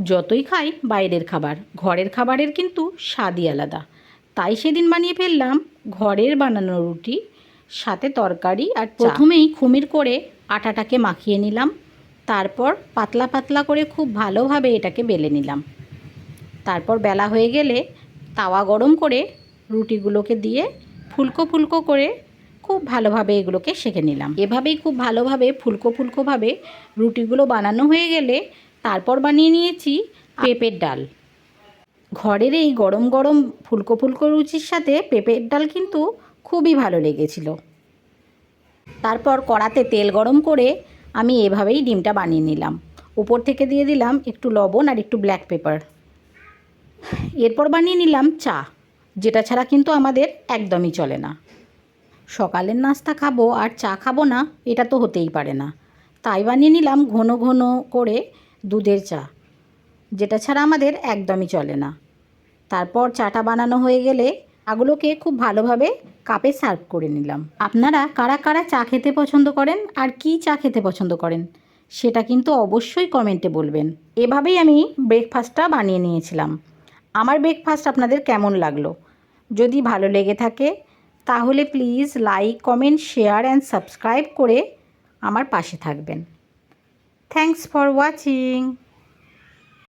যতই খাই বাইরের খাবার, ঘরের খাবারের কিন্তু স্বাদই আলাদা। তাই সেদিন বানিয়ে ফেললাম ঘরের বানানো রুটি, সাথে তরকারি আর চা। প্রথমেই খুমির করে আটাটাকে মাখিয়ে নিলাম, তারপর পাতলা পাতলা করে খুব ভালোভাবে এটাকে বেলে নিলাম। তারপর বেলা হয়ে গেলে তাওয়া গরম করে রুটিগুলোকে দিয়ে ফুলকো ফুলকো করে খুব ভালোভাবে এগুলোকে সেঁকে নিলাম। এভাবেই খুব ভালোভাবে ফুলকো ফুলকোভাবে রুটিগুলো বানানো হয়ে গেলে তারপর বানিয়ে নিয়েছি পেঁপের ডাল। ঘরের এই গরম গরম ফুলকো ফুলকো রুটির সাথে পেঁপের ডাল কিন্তু খুবই ভালো লেগেছিল। তারপর কড়াতে তেল গরম করে আমি এভাবেই ডিমটা বানিয়ে নিলাম। উপর থেকে দিয়ে দিলাম একটু লবণ আর একটু ব্ল্যাক পেপার। এরপর বানিয়ে নিলাম চা, যেটা ছাড়া কিন্তু আমাদের একদমই চলে না। সকালের নাস্তা খাবো আর চা খাবো না, এটা তো হতেই পারে না। তাই বানিয়ে নিলাম ঘন ঘন করে দুধের চা, যেটা ছাড়া আমাদের একদমই চলে না। তারপর চাটা বানানো হয়ে গেলে চাগুলোকে খুব ভালোভাবে কাপে সার্ভ করে নিলাম। আপনারা কারা কারা চা খেতে পছন্দ করেন আর কি চা খেতে পছন্দ করেন সেটা কিন্তু অবশ্যই কমেন্টে বলবেন। এভাবেই আমি ব্রেকফাস্টটা বানিয়ে নিয়েছিলাম। আমার ব্রেকফাস্ট আপনাদের কেমন লাগলো? যদি ভালো লেগে থাকে তাহলে please like, comment, share and subscribe করে আমার পাশে থাকবেন। Thanks for watching.